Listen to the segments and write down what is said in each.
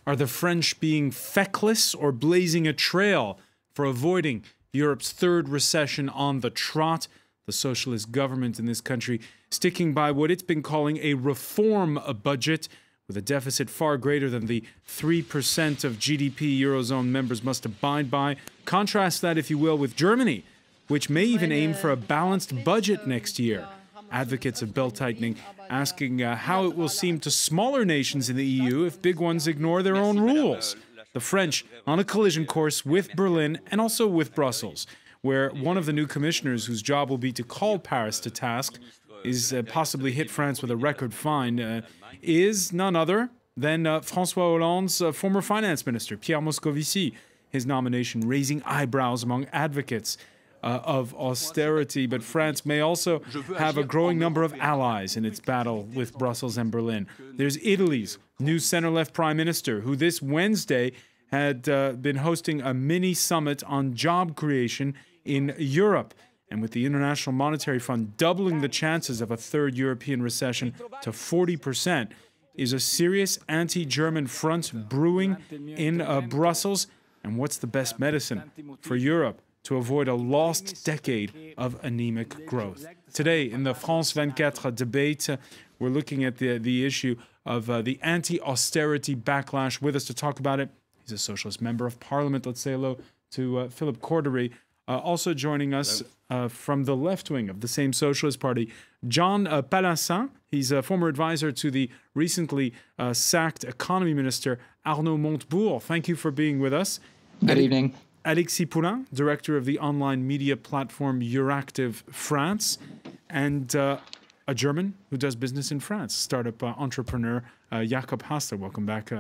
Are the French being feckless or blazing a trail for avoiding Europe's third recession on the trot? The socialist government in this country sticking by what it's been calling a reform budget, with a deficit far greater than the 3% of GDP eurozone members must abide by. Contrast that, if you will, with Germany, which may even aim for a balanced budget next year. Advocates of belt-tightening asking how it will seem to smaller nations in the EU if big ones ignore their own rules. The French on a collision course with Berlin and also with Brussels, where one of the new commissioners whose job will be to call Paris to task is possibly hit France with a record fine, is none other than François Hollande's former finance minister, Pierre Moscovici. His nomination raising eyebrows among advocates of austerity. But France may also have a growing number of allies in its battle with Brussels and Berlin. There's Italy's new center-left prime minister, who this Wednesday had been hosting a mini summit on job creation in Europe. And with the International Monetary Fund doubling the chances of a third European recession to 40%, is a serious anti-German front brewing in Brussels? And what's the best medicine for Europe to avoid a lost decade of anemic growth? Today, in the France 24 debate, we're looking at the issue of the anti-austerity backlash. With us to talk about it, he's a socialist member of parliament. Let's say hello to Philippe Cordery. Also joining us from the left wing of the same Socialist Party, John Palassin. He's a former advisor to the recently sacked economy minister, Arnaud Montebourg. Thank you for being with us. Good evening. Alexis Poulain, director of the online media platform Euractiv France, and a German who does business in France, startup entrepreneur Jakob Hassler. Welcome back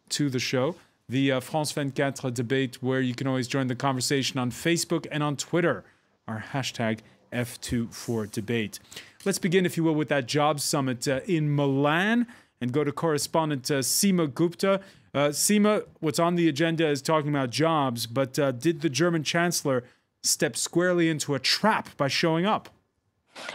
to the show. The France 24 debate, where you can always join the conversation on Facebook and on Twitter, our hashtag F24debate. Let's begin, if you will, with that jobs summit in Milan and go to correspondent Seema Gupta. Seema, what's on the agenda is talking about jobs, but did the German chancellor step squarely into a trap by showing up?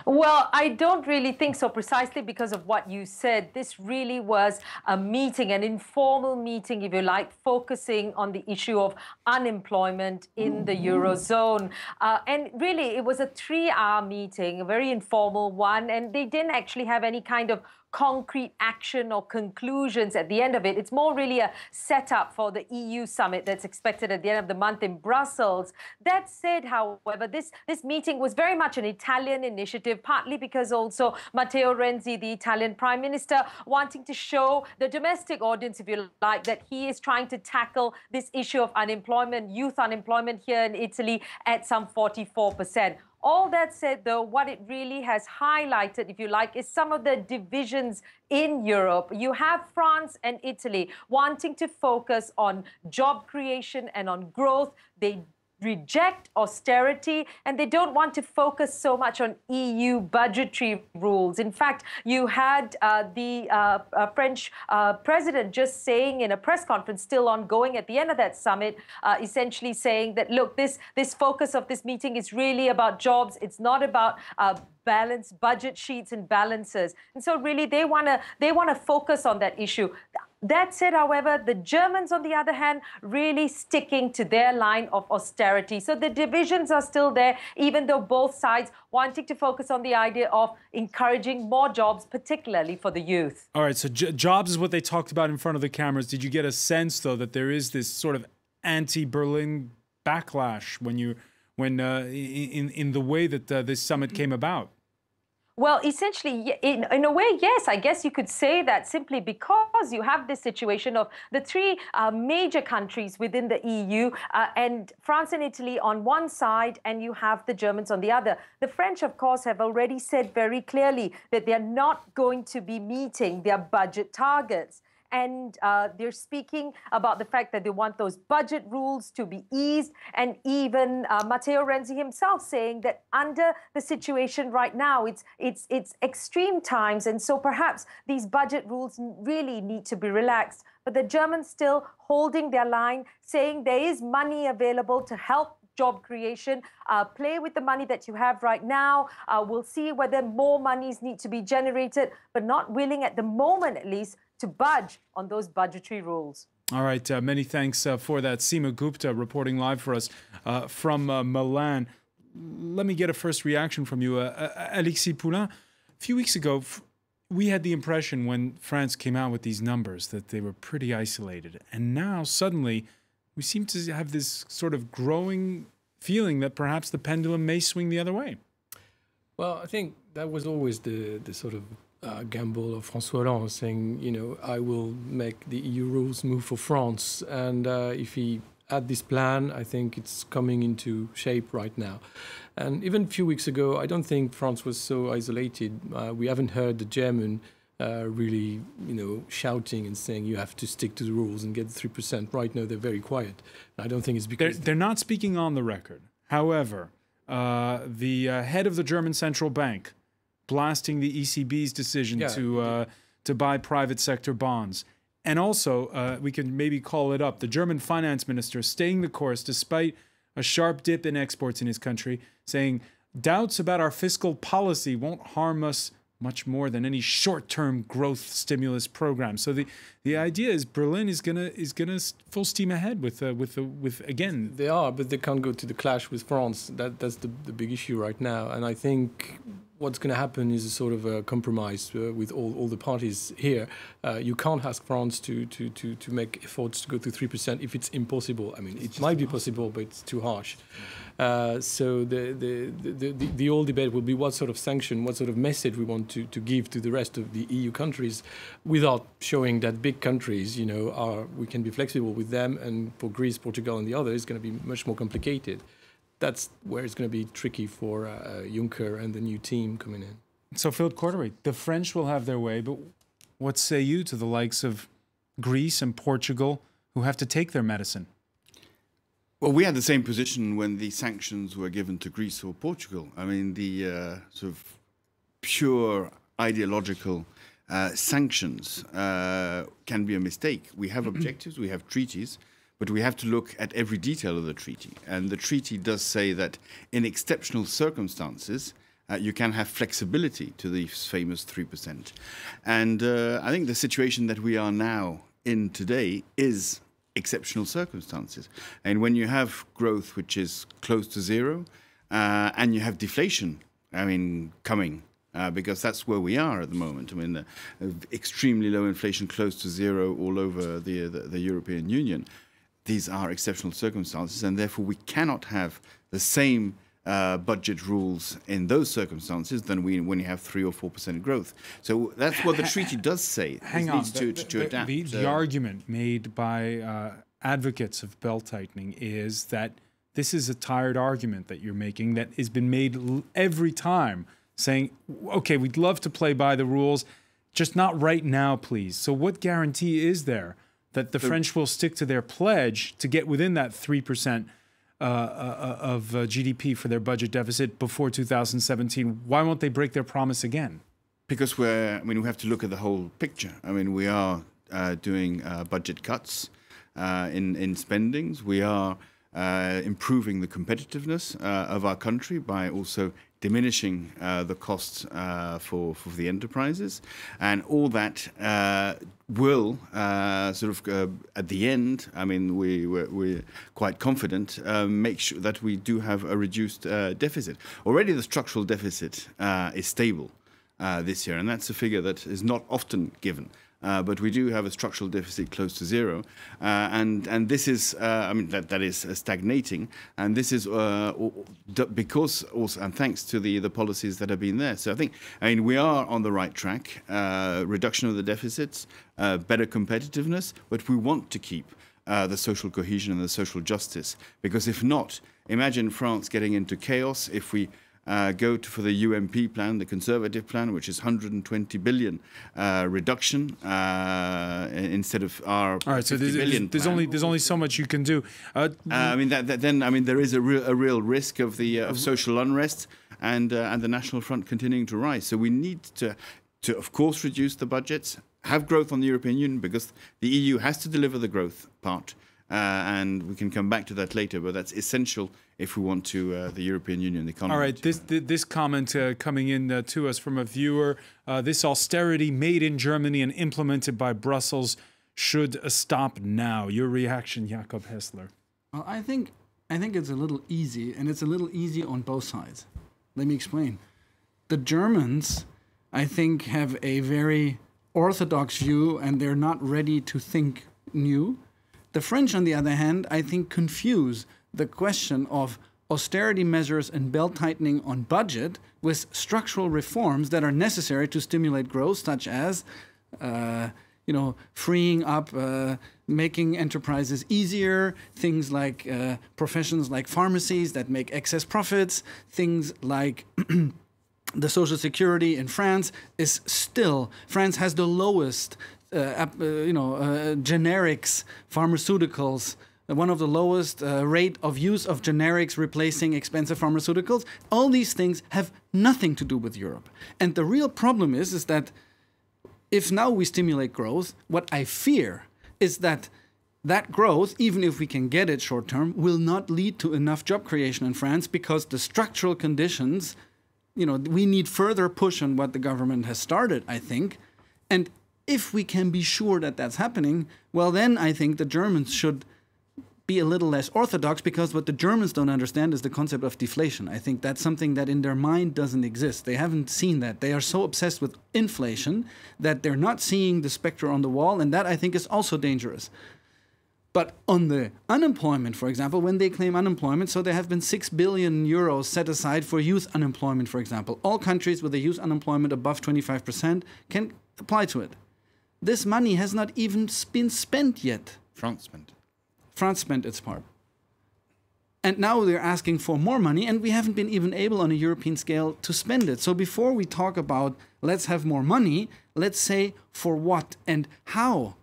Well, I don't really think so, precisely because of what you said. This really was a meeting, an informal meeting, if you like, focusing on the issue of unemployment in the eurozone. And really, it was a 3-hour meeting, a very informal one, and they didn't actually have any kind of concrete action or conclusions at the end of it. It's more really a setup for the EU summit that's expected at the end of the month in Brussels. That said, however, this meeting was very much an Italian initiative, partly because also Matteo Renzi, the Italian Prime Minister, wanting to show the domestic audience, if you like, that he is trying to tackle this issue of unemployment, youth unemployment here in Italy at some 44%. All that said, though, what it really has highlighted, if you like, is some of the divisions in Europe. You have France and Italy wanting to focus on job creation and on growth. They reject austerity, and they don't want to focus so much on EU budgetary rules. In fact, you had the French president just saying in a press conference still ongoing at the end of that summit, essentially saying that, look, this focus of this meeting is really about jobs. It's not about balanced budget sheets and balances. And so really they want to focus on that issue. That said, however, the Germans, on the other hand, really sticking to their line of austerity. So the divisions are still there, even though both sides wanting to focus on the idea of encouraging more jobs, particularly for the youth. All right, so jobs is what they talked about in front of the cameras. Did you get a sense, though, that there is this sort of anti-Berlin backlash in the way that this summit came about? Well, essentially, in a way, yes, I guess you could say that, simply because you have this situation of the three major countries within the EU and France and Italy on one side, and you have the Germans on the other. The French, of course, have already said very clearly that they're not going to be meeting their budget targets. And they're speaking about the fact that they want those budget rules to be eased. And even Matteo Renzi himself saying that under the situation right now, it's extreme times. And so perhaps these budget rules really need to be relaxed. But the Germans still holding their line, saying there is money available to help job creation. Play with the money that you have right now. We'll see whether more monies need to be generated, but not willing at the moment, at least, to budge on those budgetary rules. All right, many thanks for that. Seema Gupta reporting live for us from Milan. Let me get a first reaction from you. Alexis Poulain, a few weeks ago, we had the impression when France came out with these numbers that they were pretty isolated. And now, suddenly, we seem to have this sort of growing feeling that perhaps the pendulum may swing the other way. Well, I think that was always the sort of gamble of François Hollande, saying, you know, I will make the EU rules move for France. And if he had this plan, I think it's coming into shape right now. And even a few weeks ago, I don't think France was so isolated. We haven't heard the German really, you know, shouting and saying you have to stick to the rules and get the 3%. Right now, they're very quiet. I don't think it's because... They're not speaking on the record. However, the head of the German central bank blasting the ECB's decision to buy private sector bonds. And also, we can maybe call it up, the German finance minister staying the course despite a sharp dip in exports in his country, saying doubts about our fiscal policy won't harm us much more than any short-term growth stimulus program. So the idea is Berlin is gonna full steam ahead with again. They are, but they can't go to the clash with France. That's the big issue right now. And I think what's going to happen is a sort of a compromise with all the parties here. You can't ask France to make efforts to go to 3% if it's impossible. I mean, it might be possible, but it's too harsh. So the whole debate will be what sort of sanction, what sort of message we want to give to the rest of the EU countries, without showing that big countries, you know, we can be flexible with them, and for Greece, Portugal, and the others, it's going to be much more complicated. That's where it's going to be tricky for Juncker and the new team coming in. So, Philip Cordery, the French will have their way, but what say you to the likes of Greece and Portugal who have to take their medicine? Well, we had the same position when the sanctions were given to Greece or Portugal. I mean, the sort of pure ideological sanctions can be a mistake. We have objectives, we have treaties, but we have to look at every detail of the treaty. And the treaty does say that in exceptional circumstances, you can have flexibility to the famous 3%. And I think the situation that we are now in today is exceptional circumstances. And when you have growth which is close to zero, and you have deflation, I mean, coming, because that's where we are at the moment. I mean, extremely low inflation, close to zero all over the European Union. These are exceptional circumstances, and therefore we cannot have the same budget rules in those circumstances than when you have 3 or 4% growth. So that's what the treaty does say. Hang on. Needs to adapt. The argument made by advocates of belt tightening is that this is a tired argument that you're making that has been made every time, saying, okay, we'd love to play by the rules, just not right now, please. So what guarantee is there that the French will stick to their pledge to get within that 3% of GDP for their budget deficit before 2017? Why won't they break their promise again? Because we have to look at the whole picture. I mean, we are doing budget cuts in spendings. We are improving the competitiveness of our country by also diminishing the costs for the enterprises, and all that will sort of at the end. I mean, we're quite confident make sure that we do have a reduced deficit. Already, the structural deficit is stable this year, and that's a figure that is not often given. But we do have a structural deficit close to zero, and this is, that is stagnating, and this is because also and thanks to the policies that have been there. So I mean, we are on the right track. Reduction of the deficits, better competitiveness, but we want to keep the social cohesion and the social justice, because if not, imagine France getting into chaos if we for the UMP plan, the Conservative plan, which is 120 billion reduction instead of our 50 billion. There's only so much you can do. There is a real risk of of social unrest and the National Front continuing to rise. So we need to of course reduce the budgets, have growth on the European Union, because the EU has to deliver the growth part. And we can come back to that later, but that's essential if we want to the European Union economy. All right, this comment coming in to us from a viewer, this austerity made in Germany and implemented by Brussels should stop now. Your reaction, Jakob Hessler? Well, I think it's a little easy, and it's a little easy on both sides. Let me explain. The Germans, I think, have a very orthodox view, and they're not ready to think new. The French, on the other hand, I think confuse the question of austerity measures and belt-tightening on budget with structural reforms that are necessary to stimulate growth, such as freeing up, making enterprises easier, things like professions like pharmacies that make excess profits, things like the Social Security in France is still, France has the lowest generics, pharmaceuticals, one of the lowest rate of use of generics replacing expensive pharmaceuticals. All these things have nothing to do with Europe. And the real problem is that if now we stimulate growth, what I fear is that that growth, even if we can get it short term, will not lead to enough job creation in France because the structural conditions, we need further push on what the government has started, I think. And if we can be sure that that's happening, well, then I think the Germans should be a little less orthodox, because what the Germans don't understand is the concept of deflation. I think that's something that in their mind doesn't exist. They haven't seen that. They are so obsessed with inflation that they're not seeing the specter on the wall, and that I think is also dangerous. But on the unemployment, for example, when they claim unemployment, so there have been 6 billion euros set aside for youth unemployment, for example. All countries with a youth unemployment above 25% can apply to it. This money has not even been spent yet. France spent its part. And now they're asking for more money, and we haven't been even able on a European scale to spend it. So before we talk about let's have more money, let's say for what and how,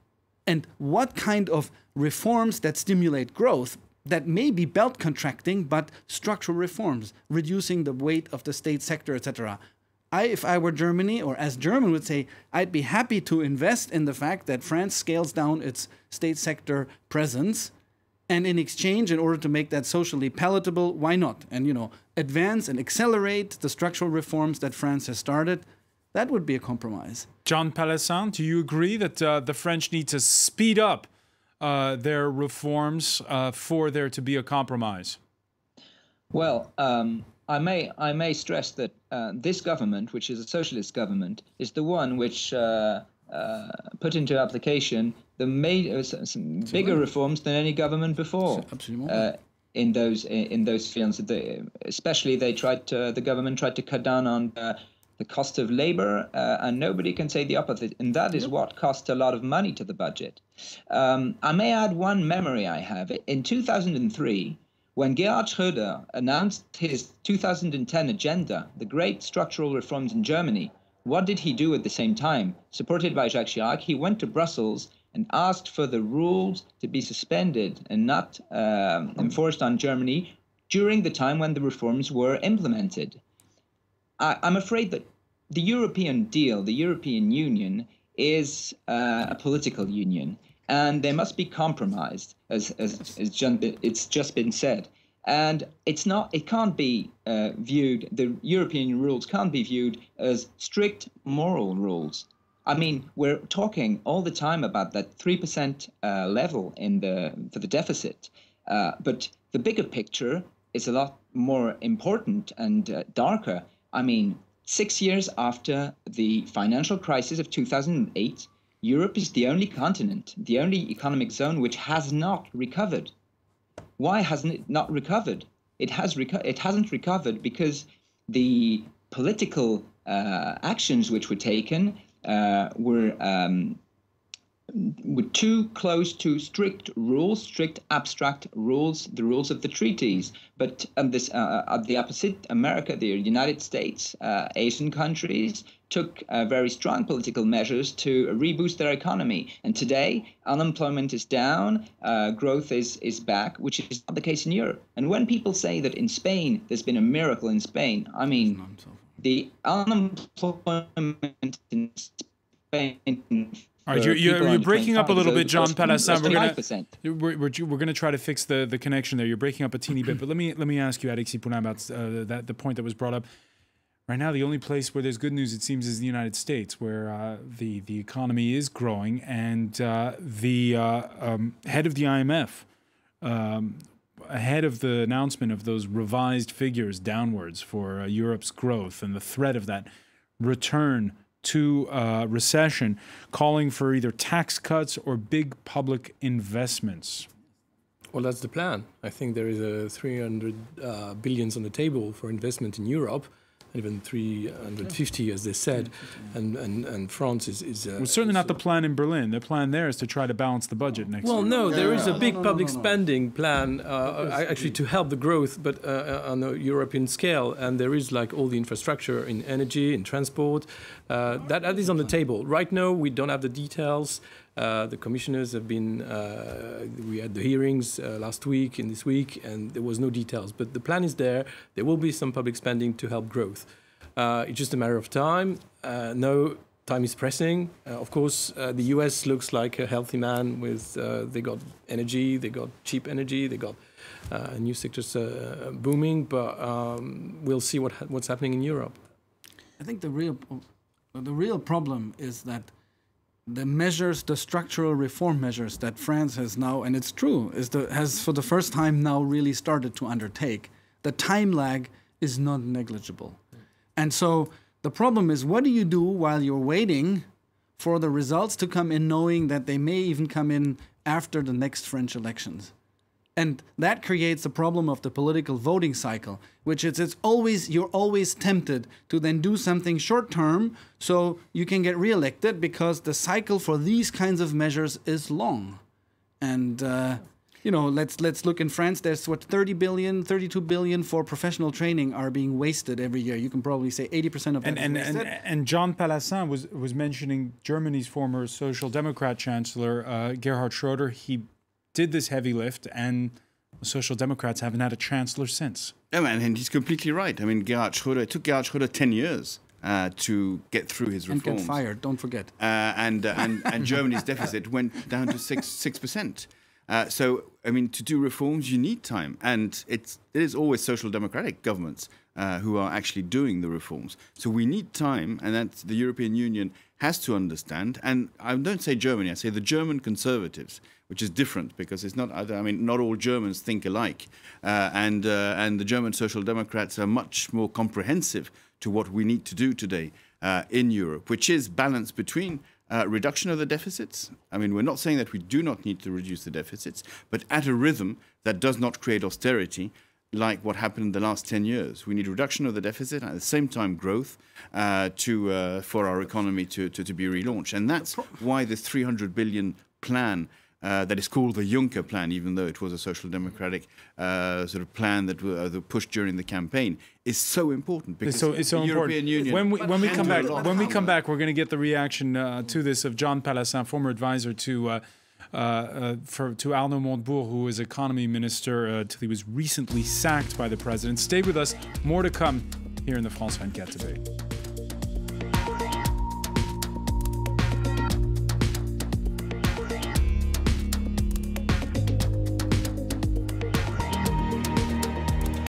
and what kind of reforms that stimulate growth, that may be belt contracting, but structural reforms, reducing the weight of the state sector, etc. If I were Germany, or as German would say, I'd be happy to invest in the fact that France scales down its state sector presence, and in exchange, in order to make that socially palatable, why not? And, advance and accelerate the structural reforms that France has started. That would be a compromise. John Palessin, do you agree that the French need to speed up their reforms for there to be a compromise? Well, I may stress that this government, which is a socialist government, is the one which put into application some bigger reforms than any government before. In those fields. Especially the government tried to cut down on the cost of labor, and nobody can say the opposite. And that is what cost a lot of money to the budget. I may add one memory I have. In 2003, when Gerhard Schröder announced his 2010 agenda, the great structural reforms in Germany, what did he do at the same time? Supported by Jacques Chirac, he went to Brussels and asked for the rules to be suspended and not enforced on Germany during the time when the reforms were implemented. I'm afraid that the European deal, the European Union, is a political union, and they must be compromised, as it's just been said. And it can't be viewed, the European rules can't be viewed as strict moral rules. I mean, we're talking all the time about that 3% level for the deficit, but the bigger picture is a lot more important and darker. I mean, 6 years after the financial crisis of 2008, Europe is the only continent, the only economic zone which has not recovered. Why hasn't it not recovered? It hasn't recovered because the political actions which were taken were too close to strict rules, strict abstract rules, the rules of the treaties. But the opposite, America, the United States, Asian countries took very strong political measures to reboost their economy. And today, unemployment is down, growth is back, which is not the case in Europe. And when people say that in Spain, there's been a miracle in Spain, I mean, the unemployment in Spain... All right, you're breaking up a little bit, John Palessin. We're going to try to fix the connection there. You're breaking up a teeny bit, but let me ask you, Alexis Poulain, about the point that was brought up. Right now, the only place where there's good news, it seems, is the United States, where the economy is growing, and the head of the IMF, ahead of the announcement of those revised figures downwards for Europe's growth and the threat of that return to recession, calling for either tax cuts or big public investments. Well, that's the plan. I think there is 300 billions on the table for investment in Europe, even 350, as they said, and France is well, certainly not the plan in Berlin. The plan there is to try to balance the budget next year. Well, no, there is a big public spending plan actually to help the growth, but on a European scale. And there is like all the infrastructure in energy, in transport. That is on the table. Right now, we don't have the details. The commissioners have been, we had the hearings last week and this week, and there was no details. But the plan is there. There will be some public spending to help growth. It's just a matter of time. No, time is pressing. Of course, the US looks like a healthy man with, they got energy, they got cheap energy, they got new sectors booming, but we'll see what's happening in Europe. I think the real problem is that the measures, the structural reform measures that France has now, and it's true, has for the first time now really started to undertake, the time lag is not negligible. And so the problem is, what do you do while you're waiting for the results to come in, knowing that they may even come in after the next French elections? And that creates the problem of the political voting cycle, which is you're always tempted to then do something short term so you can get reelected, because the cycle for these kinds of measures is long. And let's look in France. There's 30 billion, 32 billion for professional training are being wasted every year. You can probably say 80% of that is wasted. And Jean Palassin was mentioning Germany's former Social Democrat Chancellor Gerhard Schröder. He did this heavy lift, and the Social Democrats haven't had a chancellor since. No, and he's completely right. I mean, it took Gerhard Schröder 10 years to get through his reforms. And get fired, don't forget. And Germany's deficit went down to 6%. So, I mean, to do reforms, you need time. And it is always social democratic governments who are actually doing the reforms. So we need time, and that the European Union has to understand. And I don't say Germany, I say the German conservatives, which is different because it's not, I mean, not all Germans think alike. And the German Social Democrats are much more comprehensive to what we need to do today in Europe, which is balance between reduction of the deficits. I mean, we're not saying that we do not need to reduce the deficits, but at a rhythm that does not create austerity, like what happened in the last 10 years. We need reduction of the deficit, at the same time growth for our economy to be relaunched. And that's why this 300 billion plan that is called the Juncker plan, even though it was a social democratic sort of plan that was pushed during the campaign, is so important because it's so the European Union. When we come back, we're going to get the reaction to this of Jean Palassin, former advisor to Arnaud Montebourg, who was economy minister until he was recently sacked by the president. Stay with us. More to come here in the France 24 debate.